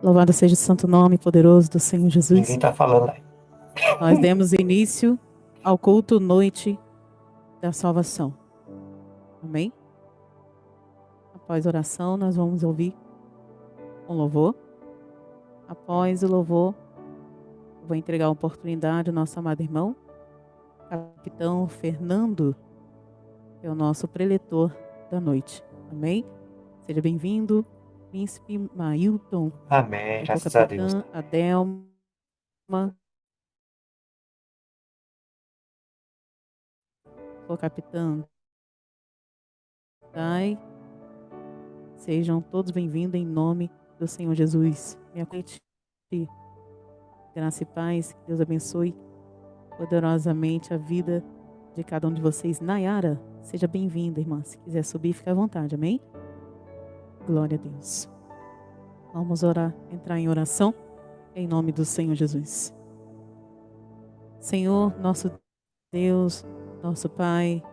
Louvado seja o santo nome poderoso do Senhor Jesus. Ninguém tá falando aí. Nós demos início ao culto Noite da Salvação. Amém? Após a oração, nós vamos ouvir um louvor. Após o louvor, eu vou entregar a oportunidade ao nosso amado irmão, capitão Fernando, que é o nosso preletor da noite. Amém? Seja bem-vindo, príncipe Mailton. Amém, graças a Deus. Capitã Adelma. O capitã Dai. Sejam todos bem-vindos em nome do Senhor Jesus. Minha noite, graça e paz, que Deus abençoe poderosamente a vida de cada um de vocês. Nayara, seja bem-vinda, irmã. Se quiser subir, fique à vontade, amém? Glória a Deus. Vamos orar, entrar em oração, em nome do Senhor Jesus. Senhor, nosso Deus, nosso Pai,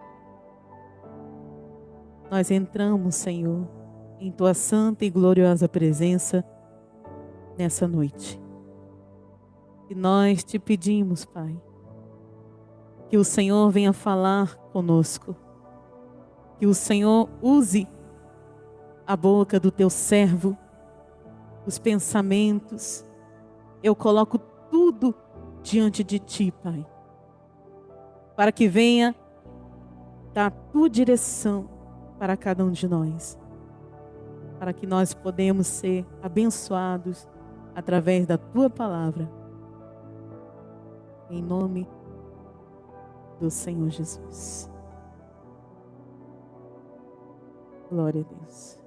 nós entramos, Senhor, em Tua santa e gloriosa presença nessa noite. E nós te pedimos, Pai, que o Senhor venha falar conosco, que o Senhor use a boca do Teu servo, os pensamentos. Eu coloco tudo diante de Ti, Pai, para que venha dar a Tua direção para cada um de nós, para que nós podemos ser abençoados através da Tua palavra, em nome do Senhor Jesus. Glória a Deus.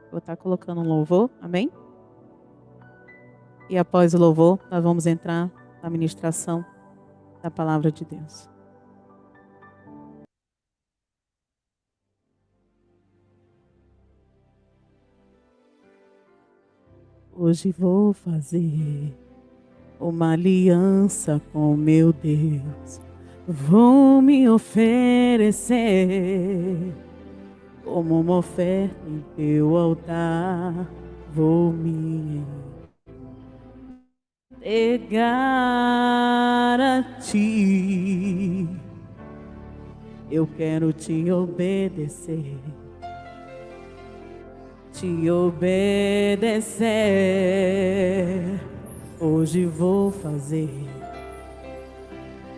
Vou estar colocando um louvor, amém? E após o louvor, nós vamos entrar na ministração da palavra de Deus. Hoje vou fazer uma aliança com meu Deus. Vou me oferecer como uma oferta em teu altar. Vou me entregar a ti. Eu quero te obedecer. Te obedecer. Hoje vou fazer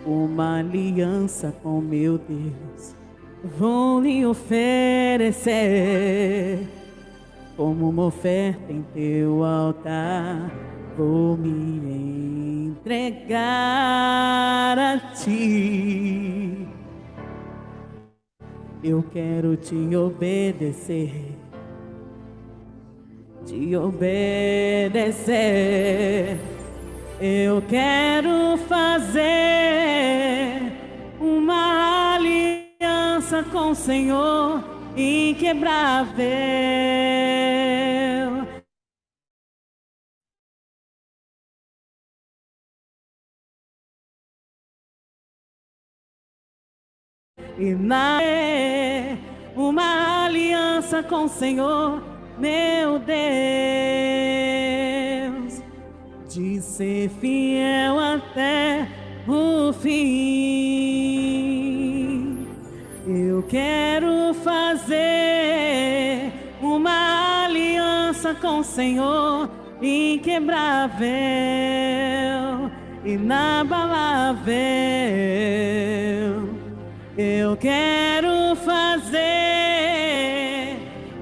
uma aliança com meu Deus. Vou lhe oferecer como uma oferta em teu altar. Vou me entregar a ti. Eu quero te obedecer. Te obedecer. Eu quero fazer uma aliança com o Senhor inquebrável. E uma aliança com o Senhor, meu Deus, de ser fiel até o fim. Eu quero fazer uma aliança com o Senhor inquebrável, inabalável. Eu quero fazer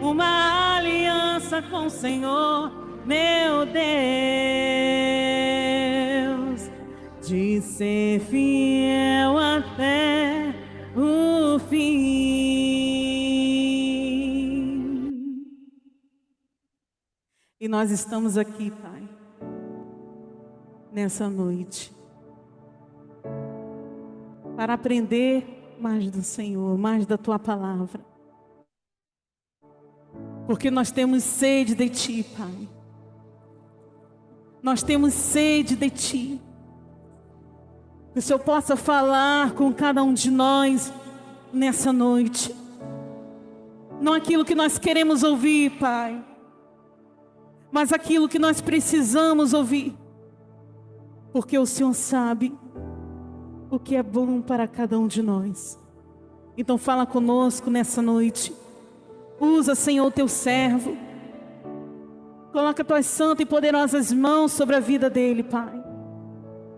uma aliança com o Senhor, meu Deus, de ser fiel até o fim. E nós estamos aqui, Pai, nessa noite, para aprender mais do Senhor, mais da Tua palavra. Porque nós temos sede de Ti, Pai. Nós temos sede de Ti. Que o Senhor possa falar com cada um de nós nessa noite. Não aquilo que nós queremos ouvir, Pai, mas aquilo que nós precisamos ouvir. Porque o Senhor sabe o que é bom para cada um de nós. Então fala conosco nessa noite. Usa, Senhor, o Teu servo. Coloca Tuas santas e poderosas mãos sobre a vida dele, Pai.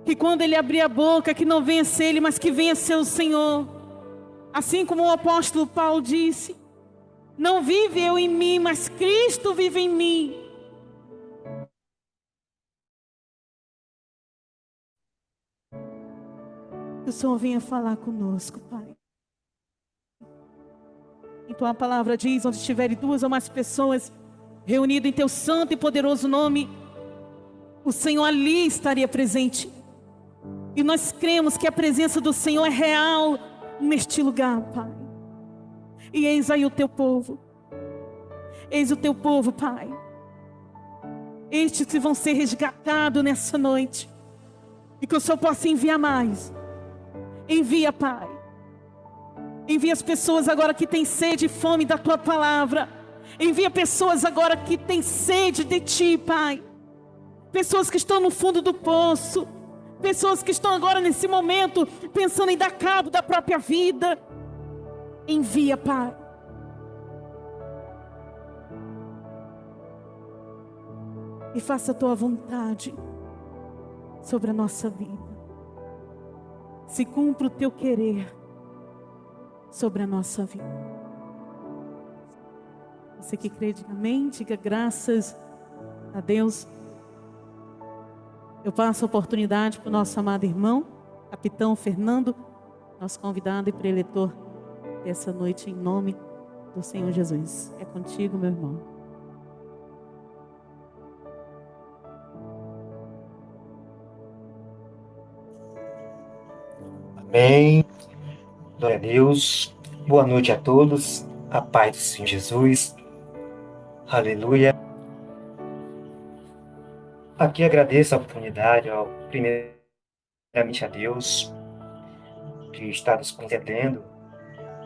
Que quando ele abrir a boca, que não venha ser ele, mas que venha ser o Senhor. Assim como o apóstolo Paulo disse: não vive eu em mim, mas Cristo vive em mim. Que o Senhor venha falar conosco, Pai. Então a palavra diz: onde estiverem duas ou mais pessoas reunidas em Teu santo e poderoso nome, o Senhor ali estaria presente. E nós cremos que a presença do Senhor é real neste lugar, Pai. E eis aí o Teu povo. Eis o Teu povo, Pai. Estes que vão ser resgatados nessa noite. E que o Senhor possa enviar mais. Envia, Pai. Envia as pessoas agora que têm sede e fome da Tua palavra. Envia pessoas agora que têm sede de Ti, Pai. Pessoas que estão no fundo do poço. Pessoas que estão agora nesse momento pensando em dar cabo da própria vida. Envia, Pai. E faça a Tua vontade sobre a nossa vida. Se cumpra o Teu querer sobre a nossa vida. Você que crê, diga amém, diga graças a Deus. Eu passo a oportunidade para o nosso amado irmão, capitão Fernando, nosso convidado e preletor dessa noite, em nome do Senhor Jesus. É contigo, meu irmão. Amém. Glória a Deus. Boa noite a todos. A paz do Senhor Jesus. Aleluia. Aqui agradeço a oportunidade, primeiramente a Deus, que está nos concedendo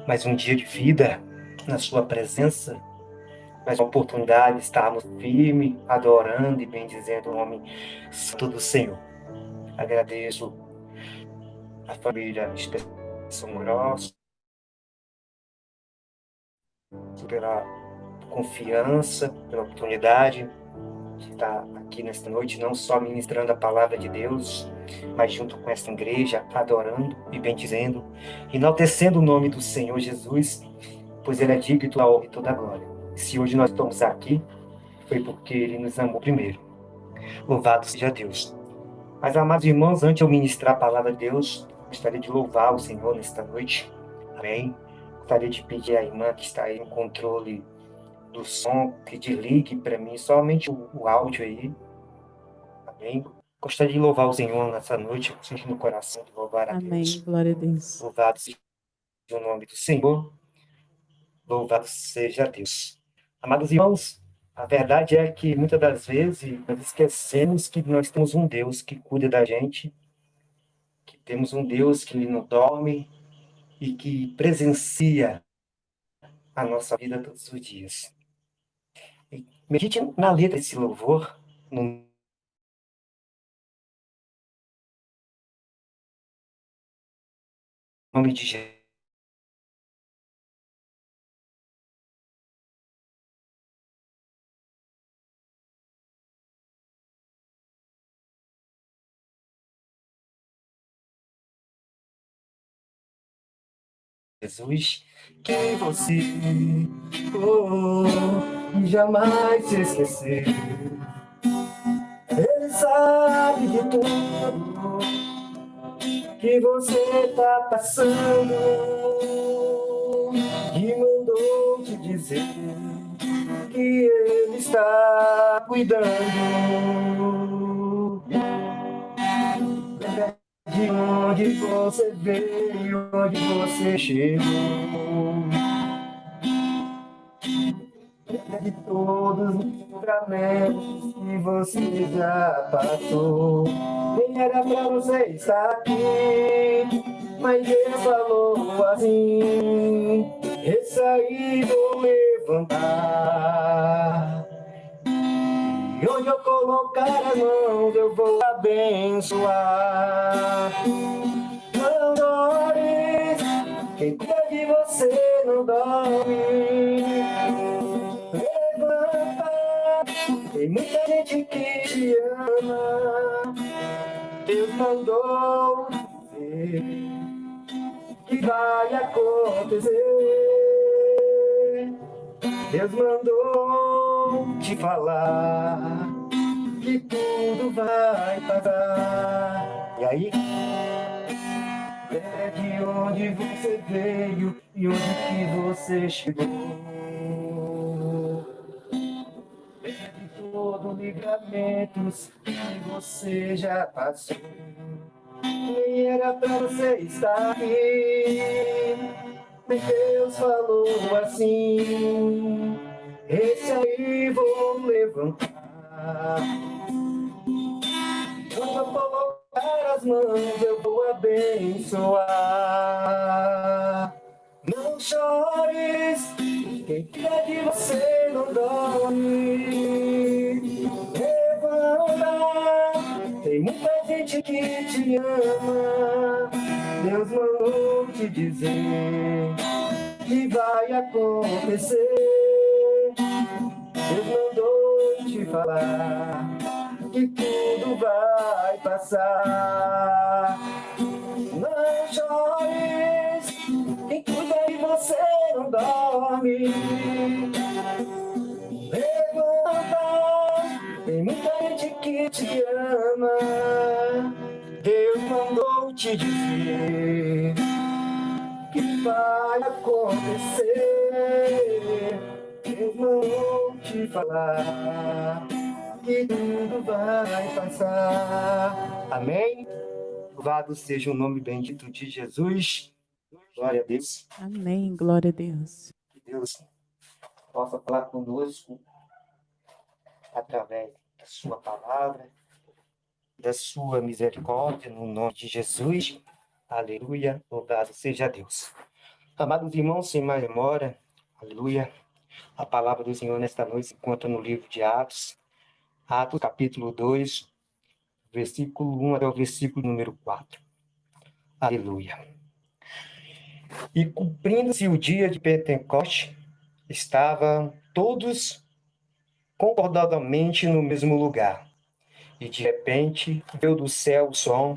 mais um dia de vida na Sua presença, mais uma oportunidade de estarmos firmes, adorando e bendizendo o nome santo do Senhor. Agradeço a família Expressão Grossa pela confiança, pela oportunidade de estar aqui nesta noite, não só ministrando a palavra de Deus, mas junto com esta igreja, adorando e bendizendo, enaltecendo o nome do Senhor Jesus, pois Ele é digno de toda a honra e toda a glória. Se hoje nós estamos aqui, foi porque Ele nos amou primeiro. Louvado seja Deus. Mas, amados irmãos, antes de eu ministrar a palavra de Deus, gostaria de louvar o Senhor nesta noite. Amém. Gostaria de pedir à irmã que está aí no controle do som, que desligue para mim somente o áudio aí. Amém. Gostaria de louvar o Senhor nessa noite, eu sinto no coração de louvar a Amém. Deus. Glória a Deus. Louvado seja o nome do Senhor. Louvado seja Deus. Amados irmãos, a verdade é que muitas das vezes nós esquecemos que nós temos um Deus que cuida da gente, que temos um Deus que não dorme e que presencia a nossa vida todos os dias. E medite na letra desse louvor, no nome de Jesus, que você jamais se esquecer. Ele sabe de tudo que você tá passando e mandou te dizer que Ele está cuidando de onde você veio, onde você chegou. de todos os livramentos que você já passou. Nem era pra você estar aqui, mas Deus falou assim: esse aí vou levantar. E onde eu colocar as mãos, eu vou abençoar. Não chores, quem cuida de você não dorme. Levanta, tem muita gente que te ama. Deus mandou dizer que vai acontecer. Deus mandou te falar que tudo vai passar. E aí? É de onde você veio e onde que você chegou. É de todo livramentos que você já passou. Nem era pra você estar aqui, mas Deus falou assim: esse aí vou levantar. Quando eu colocar as mãos, eu vou abençoar. Não chores, quem quer de você não dorme. Levanta, tem muita gente que te ama. Deus mandou te dizer que vai acontecer. Deus mandou te falar que tudo vai passar. Não chores, quem cuida de você não dorme. Levanta, tem muita gente que te ama. Deus mandou te dizer que vai acontecer. Deus mandou te falar que tudo vai passar. Amém? Louvado seja o nome bendito de Jesus. Glória a Deus. Amém. Glória a Deus. Que Deus possa falar conosco através da sua palavra, da sua misericórdia, no nome de Jesus. Aleluia. Louvado seja Deus. Amados irmãos, sem mais demora, aleluia. A palavra do Senhor nesta noite se encontra no livro de Atos, Atos capítulo 2, versículo 1 até o versículo número 4. Aleluia. E cumprindo-se o dia de Pentecoste, estavam todos concordadamente no mesmo lugar. E de repente veio do céu o som,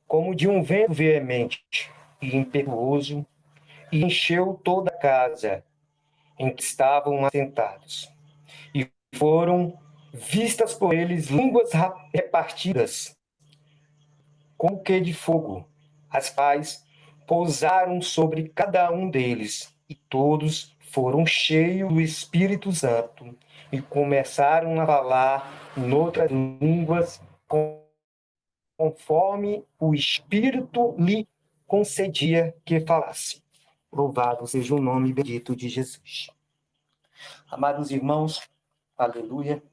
como de um vento veemente e impetuoso, e encheu toda a casa em que estavam assentados. E foram vistas por eles línguas repartidas, como que de fogo, as quais pousaram sobre cada um deles, e todos foram cheios do Espírito Santo, e começaram a falar noutras línguas, conforme o Espírito lhe concedia que falasse. Louvado seja o nome bendito de Jesus. Amados irmãos, aleluia,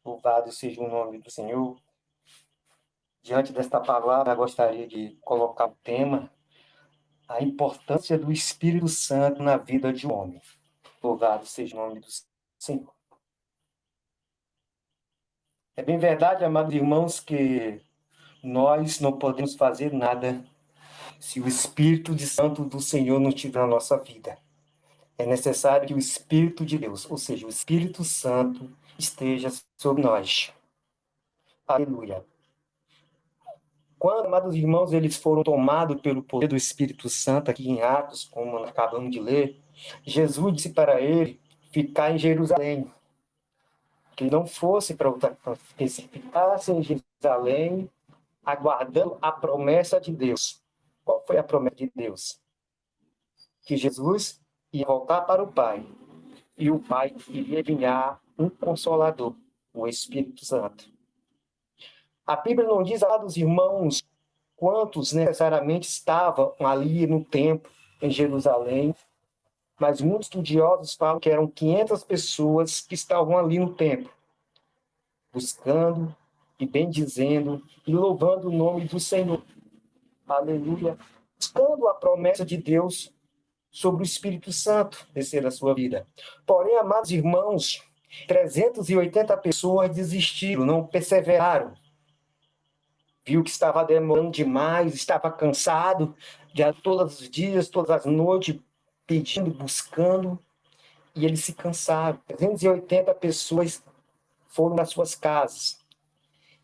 louvado seja o nome do Senhor. Diante desta palavra, eu gostaria de colocar o tema: a importância do Espírito Santo na vida de um homem. Louvado seja o nome do Senhor. É bem verdade, amados irmãos, que nós não podemos fazer nada se o Espírito Santo do Senhor não estiver na nossa vida. É necessário que o Espírito de Deus, ou seja, o Espírito Santo, esteja sobre nós. Aleluia. Quando, amados irmãos, eles foram tomados pelo poder do Espírito Santo, aqui em Atos, como acabamos de ler, Jesus disse para ele ficar em Jerusalém, que não fosse para outra coisa, que se ficasse em Jerusalém, aguardando a promessa de Deus. Qual foi a promessa de Deus? Que Jesus ia voltar para o Pai, e o Pai iria enviar um Consolador, o Espírito Santo. A Bíblia não diz, amados irmãos, quantos necessariamente estavam ali no templo, em Jerusalém, mas muitos estudiosos falam que eram 500 pessoas que estavam ali no templo, buscando e bendizendo e louvando o nome do Senhor. Aleluia. Buscando a promessa de Deus sobre o Espírito Santo descer na sua vida. Porém, amados irmãos, 380 pessoas desistiram, não perseveraram. Viu que estava demorando demais, estava cansado, já todos os dias, todas as noites, pedindo, buscando, e eles se cansaram. 380 pessoas foram nas suas casas.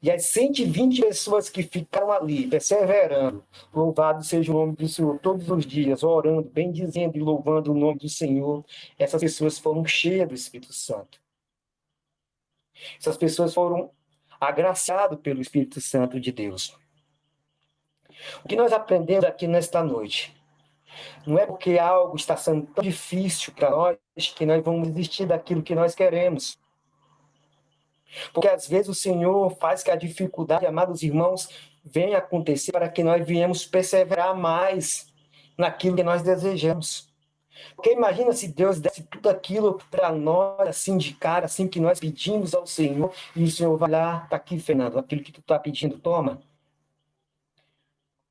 E as 120 pessoas que ficaram ali, perseverando, louvado seja o nome do Senhor, todos os dias, orando, bendizendo e louvando o nome do Senhor, essas pessoas foram cheias do Espírito Santo. Essas pessoas foram agraciadas pelo Espírito Santo de Deus. O que nós aprendemos aqui nesta noite? Não é porque algo está sendo tão difícil para nós que nós vamos desistir daquilo que nós queremos. Porque às vezes o Senhor faz que a dificuldade, amados irmãos, venha acontecer para que nós venhamos perseverar mais naquilo que nós desejamos. Porque imagina se Deus desse tudo aquilo para nós, assim de cara, assim que nós pedimos ao Senhor, e o Senhor vai lá, está aqui, Fernando, aquilo que tu está pedindo, toma.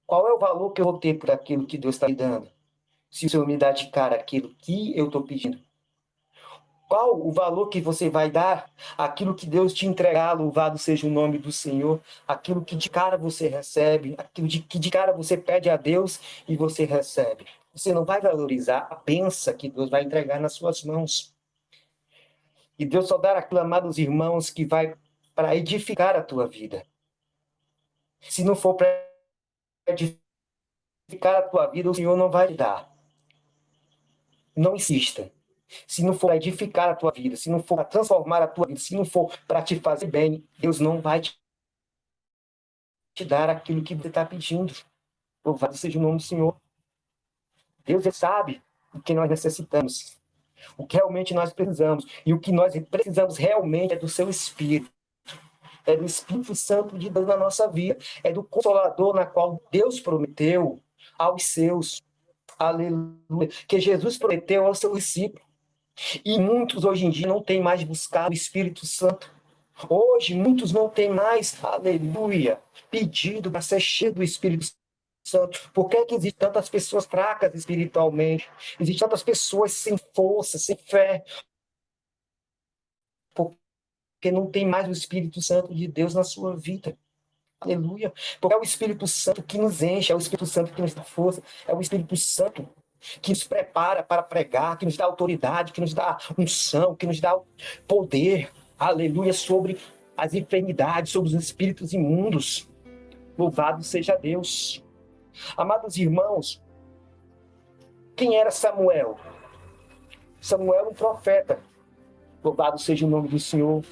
Qual é o valor que eu vou ter por aquilo que Deus está me dando? Se o Senhor me dá de cara aquilo que eu estou pedindo. Qual o valor que você vai dar àquilo que Deus te entregar, louvado seja o nome do Senhor, aquilo que de cara você recebe, aquilo que de cara você pede a Deus e você recebe. Você não vai valorizar a bênção que Deus vai entregar nas suas mãos. E Deus só dá aquilo, amados irmãos, que vai para edificar a tua vida. Se não for para edificar a tua vida, o Senhor não vai te dar. Não insista. Se não for para edificar a tua vida, se não for para transformar a tua vida, se não for para te fazer bem, Deus não vai te dar aquilo que você está pedindo. Louvado seja o nome do Senhor. Deus sabe o que nós necessitamos, o que realmente nós precisamos. E o que nós precisamos realmente é do seu Espírito. É do Espírito Santo de Deus na nossa vida. É do Consolador na qual Deus prometeu aos seus. Aleluia. Que Jesus prometeu aos seus discípulos. E muitos hoje em dia não têm mais buscado o Espírito Santo. Hoje muitos não têm mais, aleluia, pedido para ser cheio do Espírito Santo. Por que é que existem tantas pessoas fracas espiritualmente? Existem tantas pessoas sem força, sem fé? Porque não tem mais o Espírito Santo de Deus na sua vida. Aleluia. Porque é o Espírito Santo que nos enche, é o Espírito Santo que nos dá força, é o Espírito Santo que nos prepara para pregar, que nos dá autoridade, que nos dá unção, que nos dá poder, aleluia, sobre as enfermidades, sobre os espíritos imundos. Louvado seja Deus. Amados irmãos, quem era Samuel? Samuel era um profeta. Louvado seja o nome do Senhor,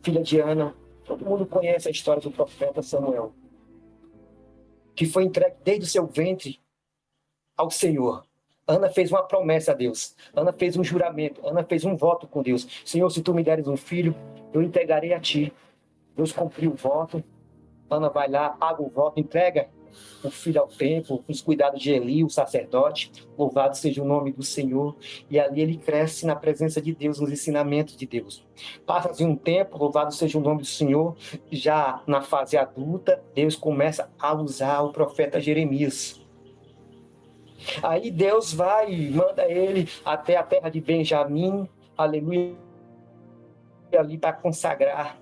filha de Ana. Todo mundo conhece a história do profeta Samuel, que foi entregue desde o seu ventre ao Senhor. Ana fez uma promessa a Deus. Ana fez um juramento. Ana fez um voto com Deus. Senhor, se tu me deres um filho, eu entregarei a ti. Deus cumpriu o voto. Ana vai lá, paga o voto, entrega o filho ao templo, com os cuidados de Eli, o sacerdote. Louvado seja o nome do Senhor. E ali ele cresce na presença de Deus, nos ensinamentos de Deus. Passa-se um tempo, louvado seja o nome do Senhor. Já na fase adulta, Deus começa a usar o profeta Jeremias. Aí Deus vai e manda ele até a terra de Benjamim, aleluia, ali para consagrar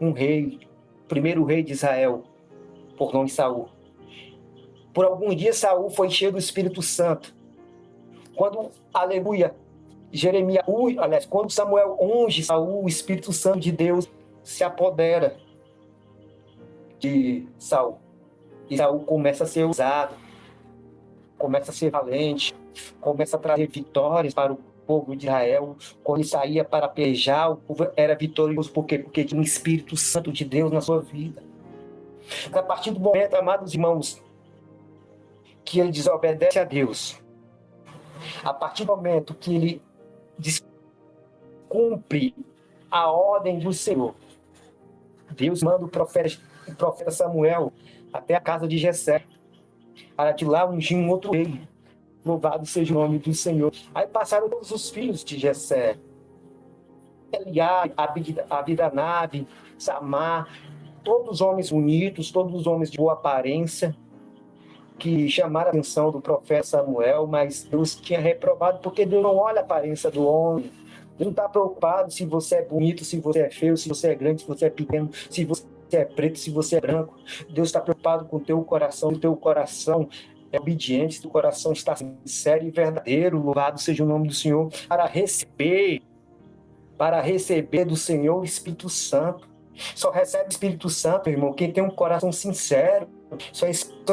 um rei, o primeiro rei de Israel, por nome Saul. Por alguns dias Saul foi cheio do Espírito Santo. Quando, aleluia, quando Samuel unge Saul, o Espírito Santo de Deus se apodera de Saul. E Saul começa a ser usado, começa a ser valente, começa a trazer vitórias para o povo de Israel. Quando ele saía para pelejar, o povo era vitorioso. Por quê? Porque tinha um Espírito Santo de Deus na sua vida. A partir do momento, amados irmãos, que ele desobedece a Deus, a partir do momento que ele descumpre a ordem do Senhor, Deus manda o profeta Samuel até a casa de Jessé, para de lá ungir um outro rei, Louvado seja o nome do Senhor. Aí passaram todos os filhos de Jessé. Eliá, Abidanabe, Samar, todos homens bonitos, todos homens de boa aparência, que chamaram a atenção do profeta Samuel, mas Deus tinha reprovado, porque Deus não olha a aparência do homem. Deus não está preocupado se você é bonito, se você é feio, se você é grande, se você é pequeno, se você é preto, se você é branco. Deus está preocupado com o teu coração, o teu coração é obediente, o teu coração está sincero e verdadeiro. Louvado seja o nome do Senhor, para receber do Senhor o Espírito Santo. Só recebe o Espírito Santo, irmão, quem tem um coração sincero. Só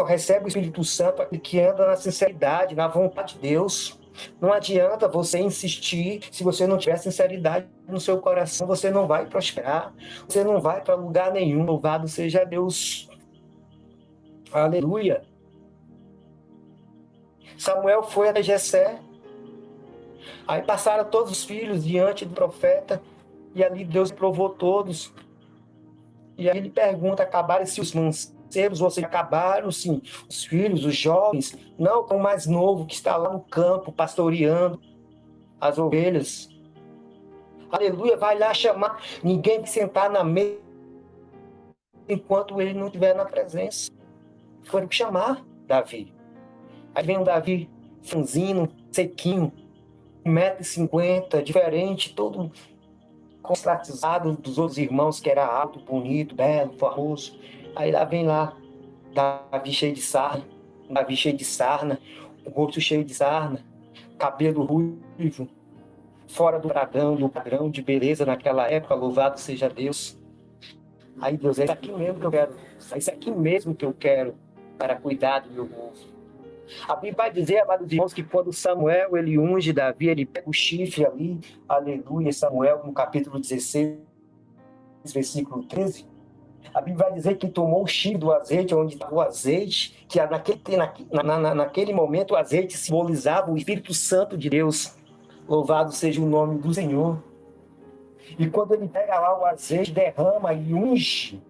recebe o Espírito Santo aquele que anda na sinceridade, na vontade de Deus. Não adianta você insistir se você não tiver sinceridade no seu coração, você não vai prosperar, você não vai para lugar nenhum. Louvado seja Deus. Aleluia. Samuel foi a Jessé. Aí passaram todos os filhos diante do profeta, e ali Deus provou todos. E aí ele pergunta: acabaram-se os mancebos? Ou seja, acabaram sim os filhos, os jovens? Não, o mais novo que está lá no campo pastoreando as ovelhas. Aleluia, vai lá chamar. Ninguém vai sentar na mesa enquanto ele não estiver na presença. Foram chamar Davi. Aí vem o Davi, franzino, sequinho, 1,50 m, diferente, todo contrastado dos outros irmãos, que era alto, bonito, belo, famoso. Aí lá vem lá, Davi cheio de sarna, o rosto cheio de sarna, cabelo ruivo, fora do padrão de beleza naquela época. Louvado seja Deus. Aí Deus, é isso aqui mesmo que eu quero, é isso aqui mesmo que eu quero para cuidar do meu povo. A Bíblia vai dizer, amados irmãos, que quando Samuel ele unge Davi, ele pega o chifre ali, aleluia, Samuel no capítulo 16, versículo 13, a Bíblia vai dizer que tomou o chifre do azeite, onde estava o azeite, que naquele momento o azeite simbolizava o Espírito Santo de Deus. Louvado seja o nome do Senhor. E quando ele pega lá o azeite, derrama e unge,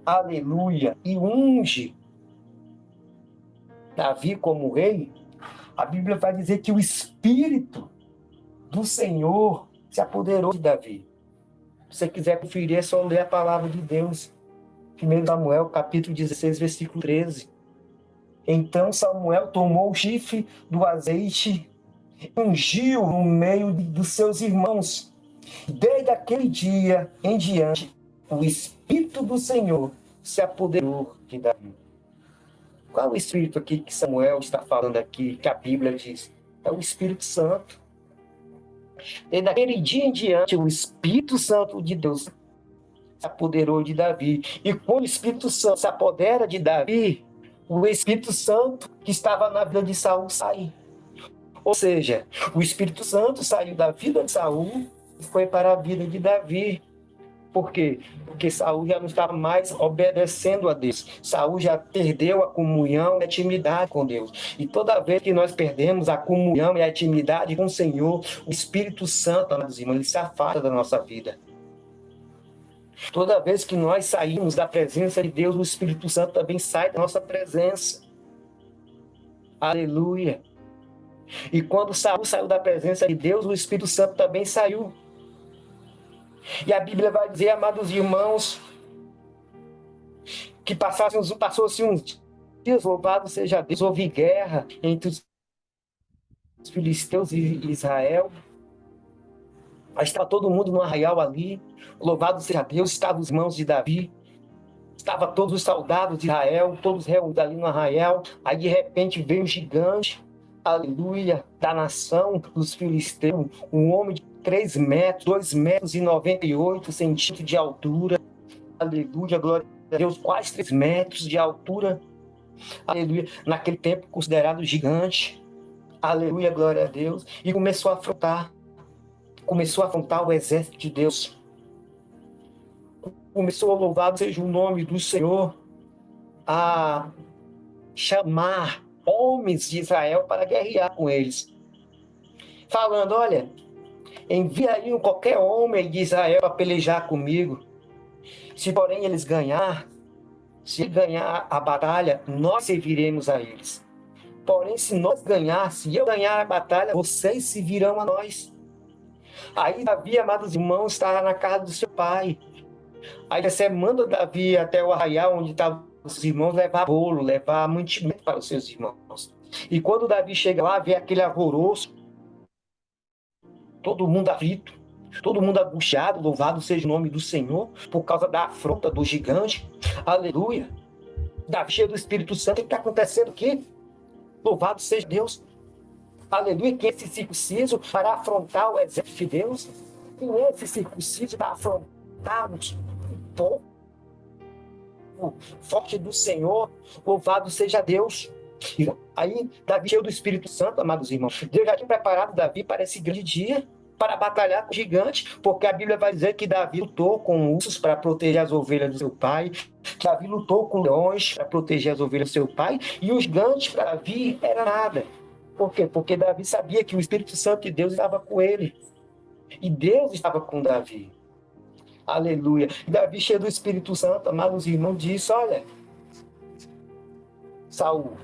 aleluia, e unge Davi como rei, a Bíblia vai dizer que o Espírito do Senhor se apoderou de Davi. Se você quiser conferir, é só ler a palavra de Deus. 1 Samuel, capítulo 16, versículo 13. Então Samuel tomou o chifre do azeite e ungiu no meio dos seus irmãos. Desde aquele dia em diante, o Espírito do Senhor se apoderou de Davi. Qual é o Espírito aqui que Samuel está falando aqui, que a Bíblia diz? É o Espírito Santo. E daquele dia em diante, o Espírito Santo de Deus se apoderou de Davi. E quando o Espírito Santo se apodera de Davi, o Espírito Santo que estava na vida de Saul sai. Ou seja, o Espírito Santo saiu da vida de Saul e foi para a vida de Davi. Por quê? Porque Saul já não estava mais obedecendo a Deus. Saul já perdeu a comunhão e a intimidade com Deus. E toda vez que nós perdemos a comunhão e a intimidade com o Senhor, o Espírito Santo, amados irmãos, ele se afasta da nossa vida. Toda vez que nós saímos da presença de Deus, o Espírito Santo também sai da nossa presença. Aleluia. E quando Saul saiu da presença de Deus, o Espírito Santo também saiu. E a Bíblia vai dizer, amados irmãos, que passou-se uns dias, louvado seja Deus, houve guerra entre os filisteus e Israel. Aí estava todo mundo no arraial ali, louvado seja Deus, estavam os irmãos de Davi, estavam todos os soldados de Israel, todos reunidos ali no arraial. Aí de repente veio um gigante, aleluia, da nação dos filisteus, um homem de 3 metros, 2,98 metros de altura. Aleluia, glória a Deus, quase 3 metros de altura. Aleluia, naquele tempo considerado gigante. Aleluia, glória a Deus. E começou a afrontar o exército de Deus. Começou a louvar seja o nome do Senhor, a chamar homens de Israel para guerrear com eles. Falando, olha, envia aí qualquer homem de Israel para pelejar comigo. Se porém se ganhar a batalha, nós serviremos a eles. Porém, se nós ganharmos, e eu ganhar a batalha, vocês se virão a nós. Aí Davi, amados irmãos, estava na casa do seu pai. Aí você manda Davi até o arraial onde estavam os irmãos levar bolo, levar mantimento para os seus irmãos. E quando Davi chega lá, vê aquele alvoroço, todo mundo aflito, todo mundo angustiado, louvado seja o nome do Senhor, por causa da afronta do gigante. Aleluia. Davi cheio do Espírito Santo, o que está acontecendo aqui? Louvado seja Deus. Aleluia. Quem é esse circunciso para afrontar o exército de Deus? Quem é esse circunciso para afrontar o povo forte do Senhor? Louvado seja Deus. Aí, Davi cheio do Espírito Santo, amados irmãos, Deus já tinha preparado Davi para esse grande dia, para batalhar com o gigante, porque a Bíblia vai dizer que Davi lutou com ursos para proteger as ovelhas do seu pai, que Davi lutou com leões para proteger as ovelhas do seu pai, e o gigante para Davi era nada. Por quê? Porque Davi sabia que o Espírito Santo de Deus estava com ele, e Deus estava com Davi. Aleluia. E Davi cheio do Espírito Santo, amados irmãos, disse: olha, Saul,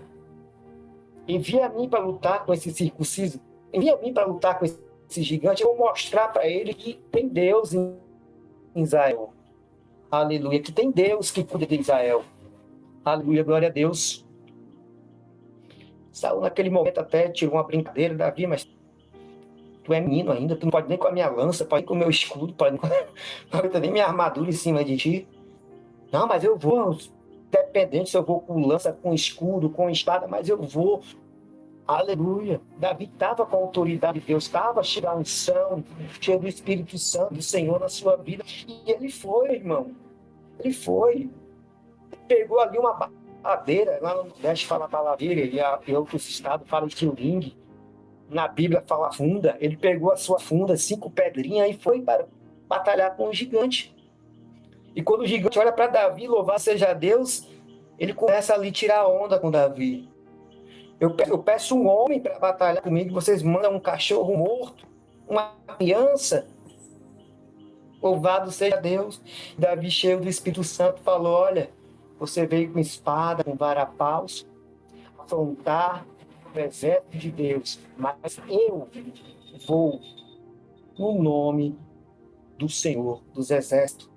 envia a mim para lutar com esse circunciso, envia a mim para lutar com esse gigante, eu vou mostrar para ele que tem Deus em Israel. Aleluia, que tem Deus que cuida de Israel. Aleluia, glória a Deus. Saul naquele momento até tirou uma brincadeira, Davi, mas tu é menino ainda, tu não pode nem com a minha lança, pode nem com o meu escudo, pode nem minha armadura em cima de ti. Não, mas eu vou, dependente se eu vou com lança, com escudo, com espada, mas eu vou. Aleluia. Davi estava com a autoridade de Deus, estava cheio da unção, cheio do Espírito Santo do Senhor na sua vida. E ele foi, irmão. Ele foi. Ele pegou ali uma baladeira, lá no Nordeste fala baladeira, e em outros estados fala estilingue. Na Bíblia fala funda. Ele pegou a sua funda, 5 pedrinhas, e foi para batalhar com o gigante. E quando o gigante olha para Davi, louvar seja Deus, ele começa ali a tirar onda com Davi. Eu peço um homem para batalhar comigo, vocês mandam um cachorro morto, uma criança. Louvado seja Deus. Davi, cheio do Espírito Santo, falou: olha, você veio com espada, com varapaus, afrontar o exército de Deus, mas eu vou no nome do Senhor dos Exércitos.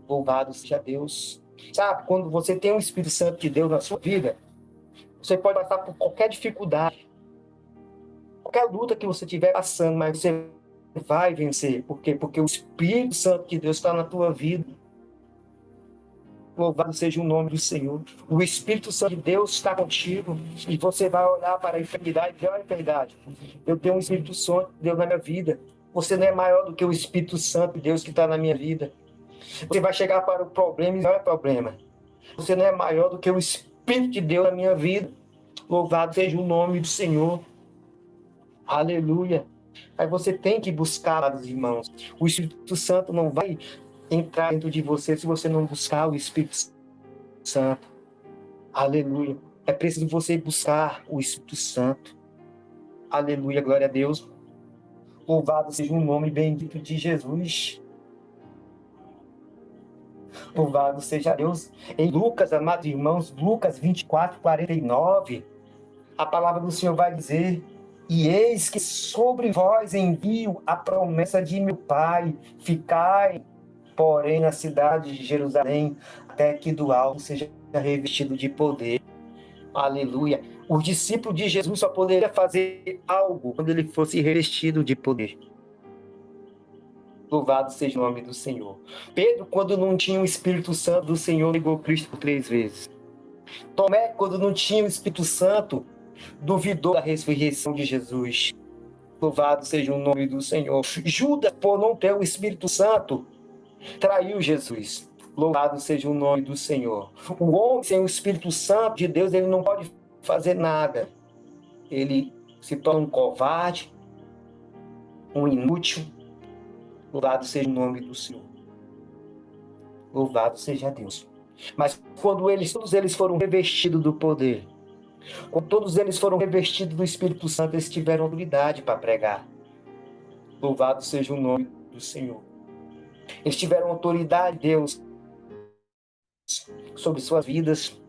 Louvado seja Deus. Sabe, quando você tem o Espírito Santo de Deus na sua vida, você pode passar por qualquer dificuldade, qualquer luta que você estiver passando, mas você vai vencer. Por quê? Porque o Espírito Santo de Deus está na tua vida. Louvado seja o nome do Senhor. O Espírito Santo de Deus está contigo e você vai olhar para a enfermidade e dizer: olha, enfermidade, eu tenho um Espírito Santo de Deus na minha vida. Você não é maior do que o Espírito Santo de Deus que está na minha vida. Você vai chegar para o problema e não é problema. Você não é maior do que o Espírito de Deus na minha vida. Louvado seja o nome do Senhor. Aleluia. Aí você tem que buscar, amados irmãos. O Espírito Santo não vai entrar dentro de você se você não buscar o Espírito Santo. Aleluia. É preciso você buscar o Espírito Santo. Aleluia, glória a Deus. Louvado seja o nome bendito de Jesus. Louvado seja Deus. Em Lucas, amados irmãos, Lucas 24, 49, a palavra do Senhor vai dizer: e eis que sobre vós envio a promessa de meu Pai, ficai, porém, na cidade de Jerusalém, até que do alto seja revestido de poder. Aleluia. Os discípulos de Jesus só poderiam fazer algo quando ele fosse revestido de poder. Louvado seja o nome do Senhor. Pedro, quando não tinha o Espírito Santo do Senhor, negou Cristo por 3 vezes. Tomé, quando não tinha o Espírito Santo, duvidou da ressurreição de Jesus. Louvado seja o nome do Senhor. Judas, por não ter o Espírito Santo, traiu Jesus. Louvado seja o nome do Senhor. O homem sem o Espírito Santo de Deus, ele não pode fazer nada. Ele se torna um covarde, um inútil. Louvado seja o nome do Senhor. Louvado seja Deus. Mas quando todos eles foram revestidos do poder, quando todos eles foram revestidos do Espírito Santo, eles tiveram autoridade para pregar. Louvado seja o nome do Senhor. Eles tiveram autoridade, Deus, sobre suas vidas,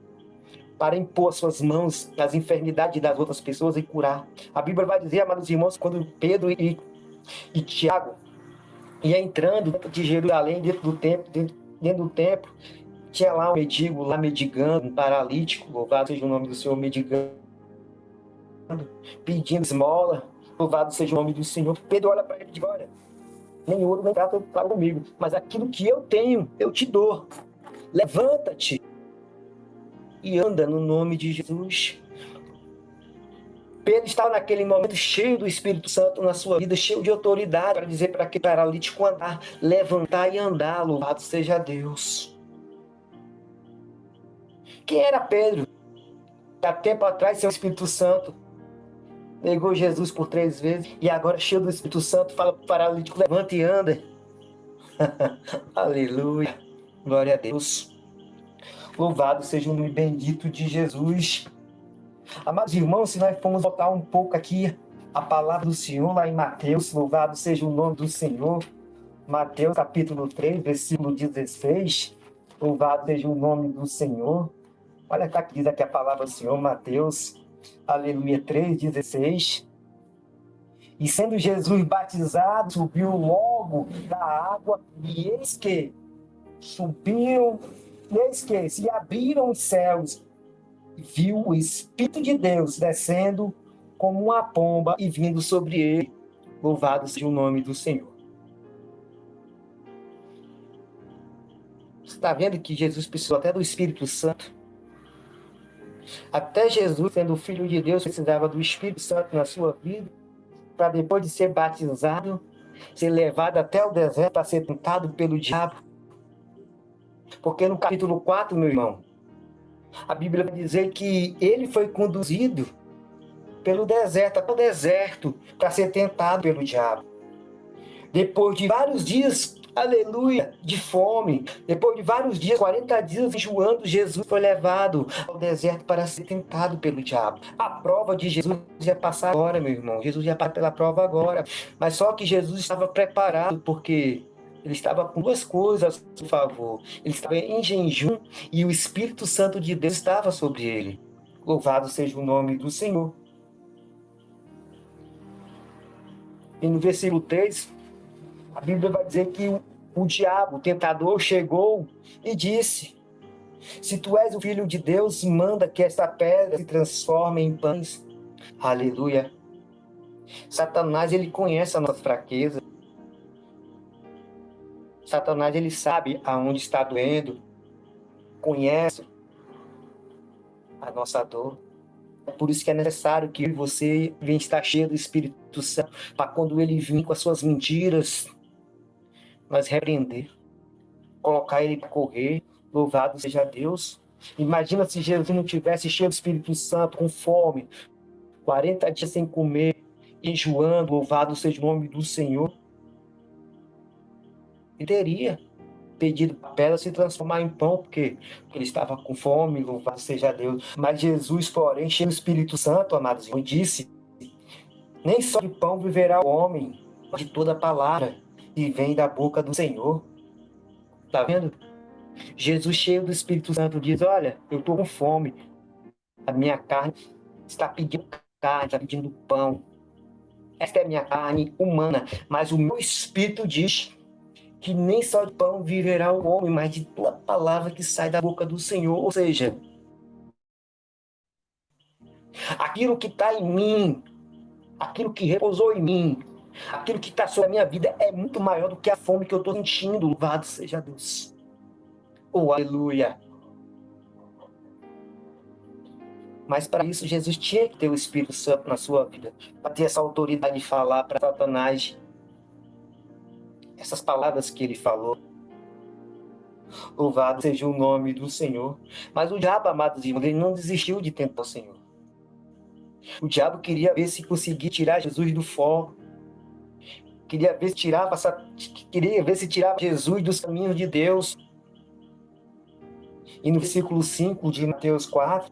para impor suas mãos nas enfermidades das outras pessoas e curar. A Bíblia vai dizer, amados irmãos, quando Pedro e Tiago ia entrando dentro de Jerusalém, dentro do templo, tinha lá um mendigo, lá mendigando, um paralítico, louvado seja o nome do Senhor, mendigando, pedindo esmola, louvado seja o nome do Senhor. Pedro olha para ele e diz, olha, nem ouro nem prata está comigo, mas aquilo que eu tenho, eu te dou. Levanta-te e anda no nome de Jesus. Pedro estava naquele momento cheio do Espírito Santo na sua vida, cheio de autoridade para dizer para aquele paralítico andar, levantar e andar, louvado seja Deus. Quem era Pedro? Há tempo atrás, sem o Espírito Santo, negou Jesus por 3 vezes e agora, cheio do Espírito Santo, fala para o paralítico, levanta e anda. Aleluia, glória a Deus. Louvado seja o nome bendito de Jesus. Amados irmãos, se nós formos voltar um pouco aqui a palavra do Senhor lá em Mateus, louvado seja o nome do Senhor. Mateus capítulo 3, versículo 16. Louvado seja o nome do Senhor. Olha cá que diz aqui a palavra do Senhor, Mateus, aleluia, 3,16. E sendo Jesus batizado, subiu logo da água, e eis que se abriram os céus, e viu o Espírito de Deus descendo como uma pomba e vindo sobre ele. Louvado seja o nome do Senhor. Você está vendo que Jesus precisou até do Espírito Santo? Até Jesus, sendo o Filho de Deus, precisava do Espírito Santo na sua vida, para depois de ser batizado, ser levado até o deserto para ser tentado pelo diabo. Porque no capítulo 4, meu irmão, a Bíblia vai dizer que ele foi conduzido pelo deserto, até o deserto, para ser tentado pelo diabo. Depois de vários dias, aleluia, de fome, depois de vários dias, 40 dias jejuando, Jesus foi levado ao deserto para ser tentado pelo diabo. A prova de Jesus ia passar agora, meu irmão. Jesus ia passar pela prova agora. Mas só que Jesus estava preparado, porque ele estava com 2 coisas a seu favor. Ele estava em jejum e o Espírito Santo de Deus estava sobre ele. Louvado seja o nome do Senhor. E no versículo 3, a Bíblia vai dizer que o diabo, o tentador, chegou e disse, se tu és o Filho de Deus, manda que esta pedra se transforme em pães. Aleluia. Satanás, ele conhece a nossa fraqueza. Satanás, ele sabe aonde está doendo, conhece a nossa dor. É por isso que é necessário que você venha estar cheio do Espírito Santo, para quando ele vir com as suas mentiras, nós repreender, colocar ele para correr. Louvado seja Deus. Imagina se Jesus não tivesse cheio do Espírito Santo, com fome, 40 dias sem comer, enjoando, louvado seja o nome do Senhor. Ele teria pedido para a pedra se transformar em pão, porque ele estava com fome, louvado seja Deus. Mas Jesus, porém, cheio do Espírito Santo, amados irmãos, disse, nem só de pão viverá o homem, mas de toda palavra que vem da boca do Senhor. Está vendo? Jesus, cheio do Espírito Santo, diz, olha, eu estou com fome, a minha carne está pedindo carne, está pedindo pão. Esta é a minha carne humana, mas o meu Espírito diz que nem só de pão viverá o homem, mas de toda palavra que sai da boca do Senhor. Ou seja, aquilo que está em mim, aquilo que repousou em mim, aquilo que está sobre a minha vida é muito maior do que a fome que eu estou sentindo. Louvado seja Deus. Oh, aleluia. Mas para isso, Jesus tinha que ter o Espírito Santo na sua vida, para ter essa autoridade de falar para Satanás essas palavras que ele falou. Louvado seja o nome do Senhor. Mas o diabo, amados irmãos, ele não desistiu de tentar o Senhor. O diabo queria ver se conseguia tirar Jesus do fogo. Queria ver se tirava Jesus dos caminhos de Deus. E no versículo 5 de Mateus 4,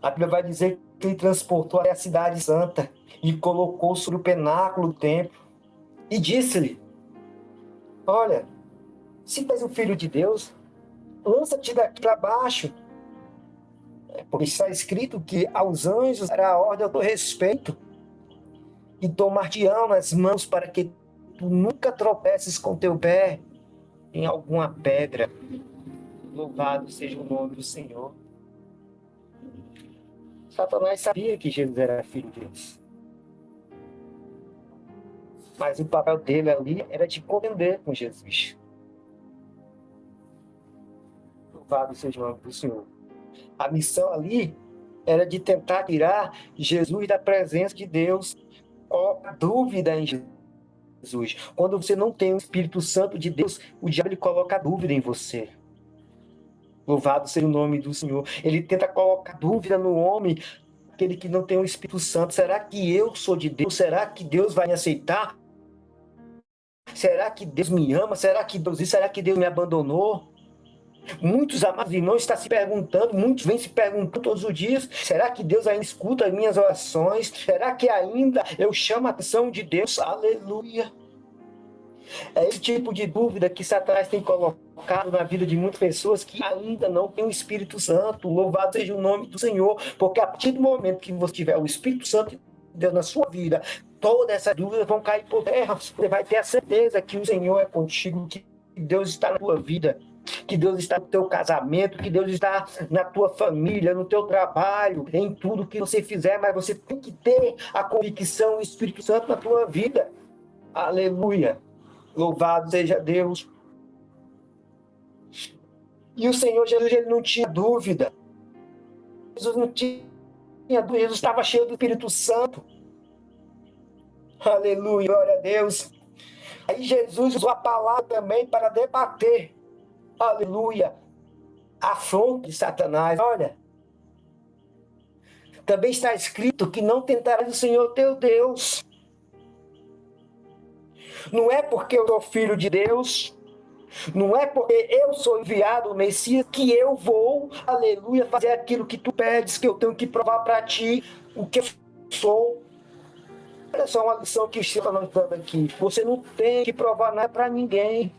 a Bíblia vai dizer que ele transportou até a cidade santa e colocou sobre o penáculo do templo e disse-lhe, olha, se tu és o Filho de Deus, lança-te daqui para baixo, Porque está escrito que aos anjos era a ordem ao teu respeito e tomar-te-ão nas mãos para que tu nunca tropeces com teu pé em alguma pedra. Louvado seja o nome do Senhor. Satanás sabia que Jesus era filho de Deus. Mas o papel dele ali era de contender com Jesus. Louvado seja o nome do Senhor. A missão ali era de tentar tirar Jesus da presença de Deus. Coloca dúvida em Jesus. Quando você não tem o Espírito Santo de Deus, o diabo ele coloca dúvida em você. Louvado seja o nome do Senhor. Ele tenta colocar dúvida no homem, aquele que não tem o Espírito Santo. Será que eu sou de Deus? Será que Deus vai me aceitar? Será que Deus me ama? Será que Deus me abandonou? Muitos amados irmãos estão se perguntando, muitos vêm se perguntando todos os dias: será que Deus ainda escuta as minhas orações? Será que ainda eu chamo a atenção de Deus? Aleluia! É esse tipo de dúvida que Satanás tem colocado na vida de muitas pessoas que ainda não têm o Espírito Santo. Louvado seja o nome do Senhor, porque a partir do momento que você tiver o Espírito Santo de Deus na sua vida, todas essas dúvidas vão cair por terra. Você vai ter a certeza que o Senhor é contigo, que Deus está na tua vida, que Deus está no teu casamento, que Deus está na tua família, no teu trabalho, em tudo que você fizer, mas você tem que ter a convicção do Espírito Santo na tua vida. Aleluia! Louvado seja Deus. E o Senhor Jesus, ele não tinha dúvida. Jesus não tinha dúvida, Jesus estava cheio do Espírito Santo. Aleluia, glória a Deus. Aí Jesus usou a palavra também para debater, aleluia, a afronta de Satanás. Olha, também está escrito que não tentarás o Senhor teu Deus. Não é porque eu sou filho de Deus, não é porque eu sou enviado, o Messias, que eu vou, aleluia, fazer aquilo que tu pedes, que eu tenho que provar para ti o que eu sou. Olha só uma lição que está nos dando aqui. Você não tem que provar nada para ninguém.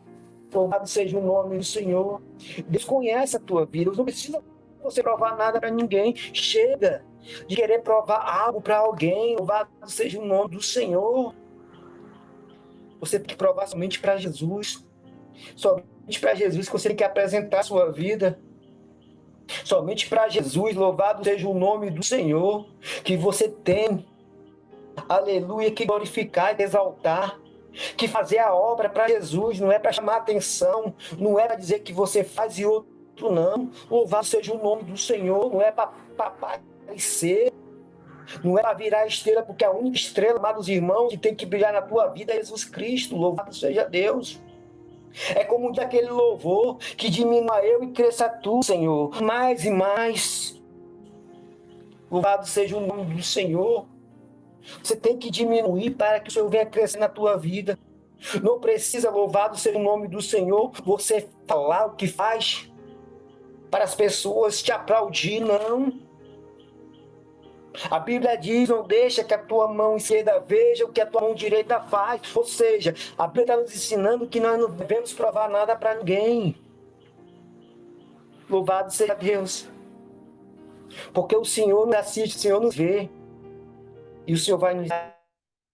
Louvado seja o nome do Senhor. Deus conhece a tua vida. Não precisa você provar nada para ninguém. Chega de querer provar algo para alguém. Louvado seja o nome do Senhor. Você tem que provar somente para Jesus. Somente para Jesus que você tem que apresentar a sua vida. Somente para Jesus, louvado seja o nome do Senhor, que você tem, aleluia, que glorificar e exaltar, que fazer a obra para Jesus, não é para chamar atenção, não é para dizer que você faz e outro não. Louvado seja o nome do Senhor, não é para aparecer, não é para virar estrela, porque a única estrela, amados irmãos, que tem que brilhar na tua vida é Jesus Cristo. Louvado seja Deus. É como daquele louvor, que diminua eu e cresça tu, Senhor, mais e mais. Louvado seja o nome do Senhor. Você tem que diminuir para que o Senhor venha crescer na tua vida. Não precisa, louvado seja o nome do Senhor, você falar o que faz para as pessoas te aplaudir, não. A Bíblia diz: não deixa que a tua mão esquerda veja o que a tua mão direita faz. Ou seja, a Bíblia está nos ensinando que nós não devemos provar nada para ninguém. Louvado seja Deus. Porque o Senhor nos assiste, o Senhor nos vê. E o Senhor vai nos dar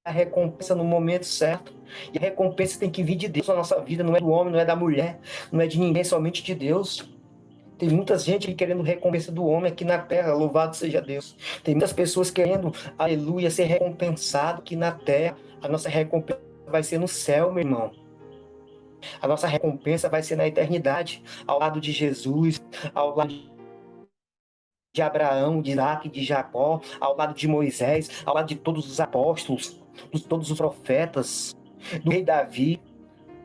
a recompensa no momento certo. E a recompensa tem que vir de Deus na nossa vida. Não é do homem, não é da mulher, não é de ninguém, somente de Deus. Tem muita gente querendo recompensa do homem aqui na terra, louvado seja Deus. Tem muitas pessoas querendo, aleluia, ser recompensado aqui na terra. A nossa recompensa vai ser no céu, meu irmão. A nossa recompensa vai ser na eternidade, ao lado de Jesus, ao lado de Abraão, de Isaac, de Jacó, ao lado de Moisés, ao lado de todos os apóstolos, de todos os profetas, do rei Davi.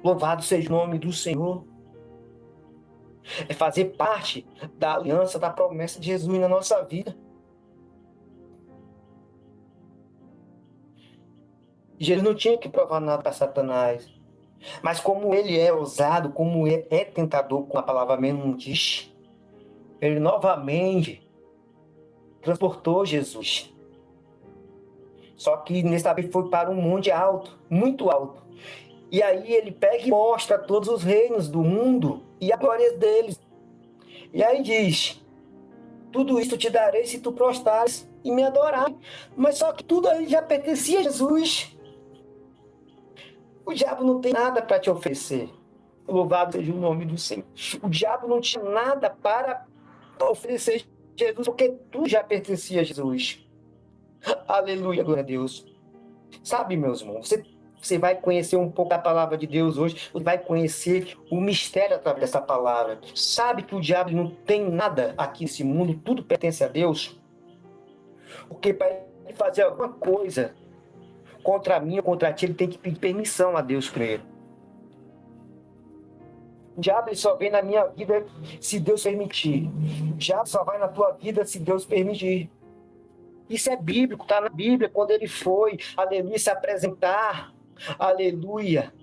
Louvado seja o nome do Senhor. É fazer parte da aliança, da promessa de Jesus na nossa vida. Jesus não tinha que provar nada para Satanás. Mas como ele é ousado, como ele é tentador, como a palavra mesmo diz, ele novamente transportou Jesus. Só que nessa vez foi para um monte alto, muito alto. E aí ele pega e mostra todos os reinos do mundo e a glória deles. E aí diz: Tudo isso te darei se tu prostrares e me adorar. Mas só que tudo aí já pertencia a Jesus. O diabo não tem nada para te oferecer. Louvado seja o nome do Senhor. O diabo não tinha nada para oferecer a Jesus, porque tudo já pertencia a Jesus. Aleluia, glória a Deus. Sabe, meus irmãos, você vai conhecer um pouco da palavra de Deus hoje, você vai conhecer o mistério através dessa palavra. Sabe que o diabo não tem nada aqui nesse mundo, tudo pertence a Deus. Porque para ele fazer alguma coisa contra mim ou contra ti, ele tem que pedir permissão a Deus primeiro. O diabo ele só vem na minha vida se Deus permitir. O diabo só vai na tua vida se Deus permitir. Isso é bíblico, está na Bíblia, quando ele foi, aleluia, se apresentar, aleluia,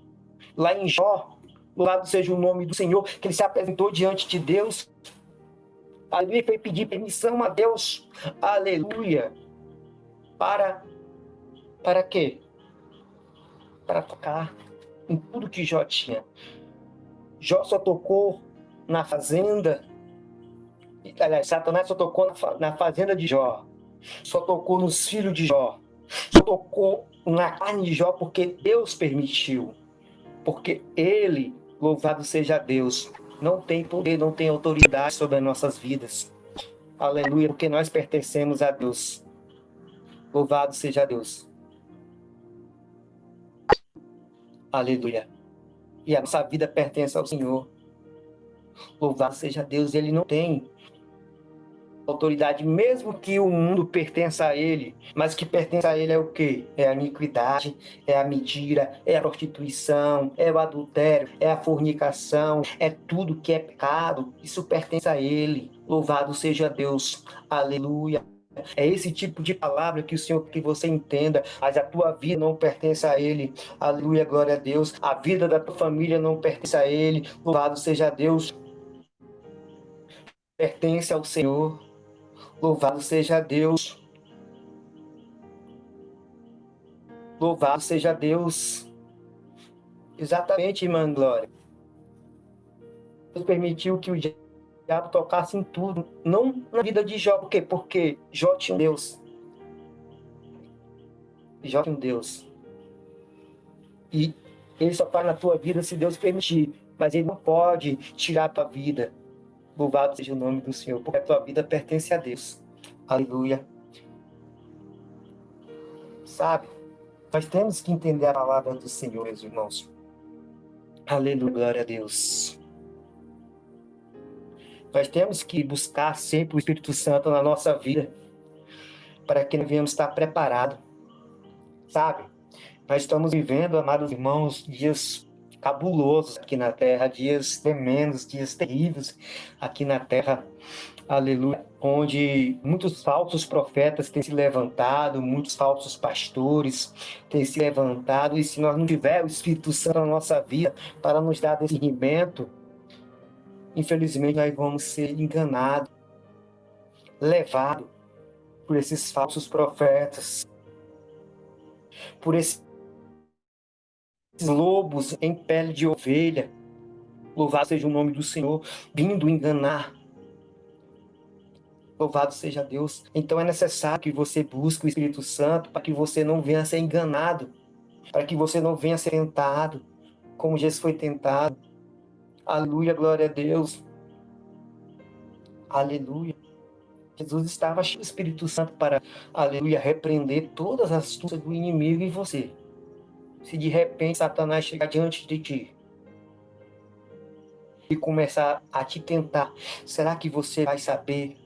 lá em Jó, louvado seja o nome do Senhor, que ele se apresentou diante de Deus, aleluia, foi pedir permissão a Deus, aleluia, para quê? Para tocar em tudo que Jó tinha. Jó só tocou na fazenda, aliás, Satanás só tocou na fazenda de Jó, só tocou nos filhos de Jó, só tocou na carne de Jó porque Deus permitiu, porque ele, louvado seja Deus, não tem poder, não tem autoridade sobre as nossas vidas, aleluia, porque nós pertencemos a Deus, louvado seja Deus, aleluia, e a nossa vida pertence ao Senhor, louvado seja Deus, ele não tem autoridade, mesmo que o mundo pertença a ele, mas que pertence a ele é o quê? É a iniquidade, é a mentira, é a prostituição, é o adultério, é a fornicação, é tudo que é pecado, isso pertence a ele. Louvado seja Deus, aleluia. É esse tipo de palavra que o Senhor que você entenda, mas a tua vida não pertence a ele, aleluia, glória a Deus. A vida da tua família não pertence a ele, louvado seja Deus, pertence ao Senhor. Louvado seja Deus. Louvado seja Deus. Exatamente, irmã Glória. Deus permitiu que o diabo tocasse em tudo. Não na vida de Jó. Por quê? Porque Jó tinha um Deus. Jó tinha um Deus. E ele só faz na tua vida se Deus permitir. Mas ele não pode tirar a tua vida. Louvado seja o nome do Senhor. Porque a tua vida pertence a Deus. Aleluia. Sabe? Nós temos que entender a palavra do Senhor, meus irmãos. Aleluia, glória a Deus. Nós temos que buscar sempre o Espírito Santo na nossa vida, para que nós venhamos estar preparados. Sabe? Nós estamos vivendo, amados irmãos, dias cabulosos aqui na Terra, dias tremendos, dias terríveis aqui na Terra. Aleluia, onde muitos falsos profetas têm se levantado, muitos falsos pastores têm se levantado, e se nós não tivermos o Espírito Santo na nossa vida para nos dar discernimento, infelizmente nós vamos ser enganados, levados por esses falsos profetas, por esses lobos em pele de ovelha, louvado seja o nome do Senhor, vindo enganar. Louvado seja Deus. Então é necessário que você busque o Espírito Santo para que você não venha a ser enganado, para que você não venha a ser tentado, como Jesus foi tentado. Aleluia, glória a Deus. Aleluia. Jesus estava cheio do Espírito Santo para, aleluia, repreender todas as astúcias do inimigo em você. Se de repente Satanás chegar diante de ti e começar a te tentar, será que você vai saber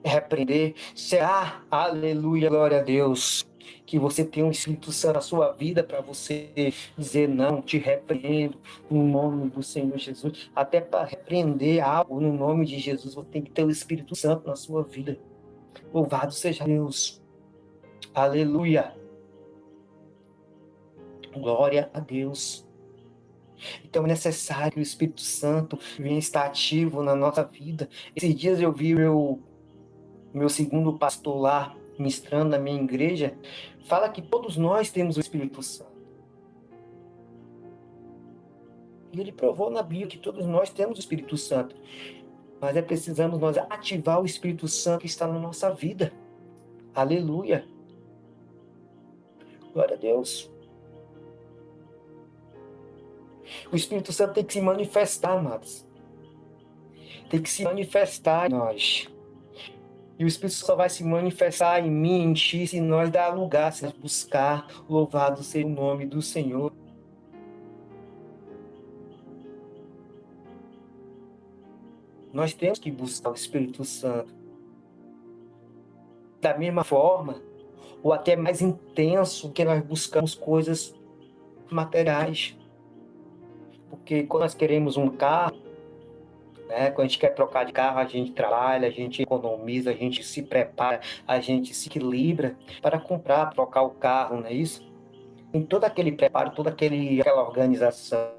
repreender? Será, aleluia, glória a Deus, que você tem um Espírito Santo na sua vida para você dizer não, te repreendo no nome do Senhor Jesus? Até para repreender algo no nome de Jesus, você tem que ter o Espírito Santo na sua vida. Louvado seja Deus. Aleluia. Glória a Deus. Então é necessário que o Espírito Santo venha estar ativo na nossa vida. Esses dias eu vi meu segundo pastor lá, ministrando na minha igreja, fala que todos nós temos o Espírito Santo. E ele provou na Bíblia que todos nós temos o Espírito Santo. Mas precisamos nós ativar o Espírito Santo que está na nossa vida. Aleluia. Glória a Deus. O Espírito Santo tem que se manifestar, amados. Tem que se manifestar em nós. E o Espírito só vai se manifestar em mim, em ti, se nós dar lugar, se nós buscar. Louvado seja o nome do Senhor. Nós temos que buscar o Espírito Santo. Da mesma forma, ou até mais intenso, que nós buscamos coisas materiais. Porque quando nós queremos um carro, né, quando a gente quer trocar de carro, a gente trabalha, a gente economiza, a gente se prepara, a gente se equilibra para comprar, trocar o carro, não é isso? Tem todo aquele preparo, toda aquela organização.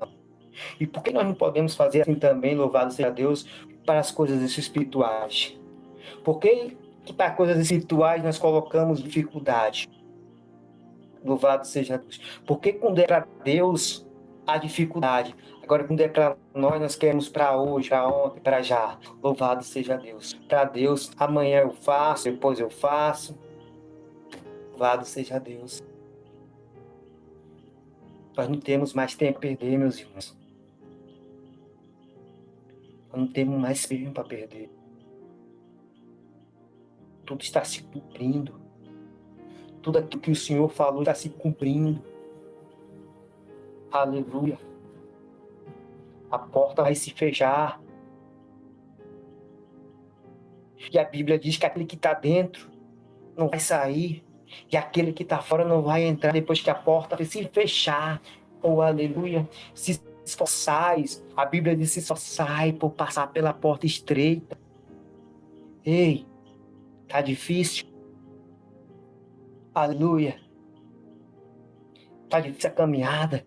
E por que nós não podemos fazer assim também, louvado seja Deus, para as coisas espirituais? Por que para coisas espirituais nós colocamos dificuldade? Louvado seja Deus. Porque quando é para Deus, há dificuldade. Agora, quando é para nós, nós queremos para hoje, para ontem, para já. Louvado seja Deus. Para Deus, amanhã eu faço, depois eu faço. Louvado seja Deus. Nós não temos mais tempo a perder, meus irmãos. Nós não temos mais tempo para perder. Tudo está se cumprindo. Tudo aquilo que o Senhor falou está se cumprindo. Aleluia. A porta vai se fechar. E a Bíblia diz que aquele que está dentro não vai sair. E aquele que está fora não vai entrar depois que a porta se fechar. Oh, aleluia. Se esforçais, a Bíblia diz: se esforçai por passar pela porta estreita. Ei, tá difícil? Aleluia. Tá difícil a caminhada.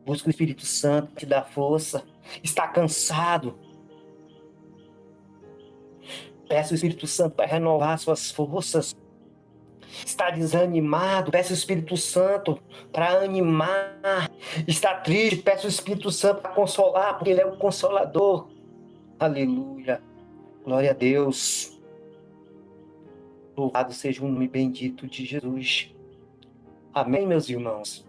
Busca o Espírito Santo que te dá força. Está cansado? Peça o Espírito Santo para renovar suas forças. Está desanimado? Peça o Espírito Santo para animar. Está triste? Peça o Espírito Santo para consolar, porque Ele é o Consolador. Aleluia. Glória a Deus. Louvado seja o nome bendito de Jesus. Amém, meus irmãos.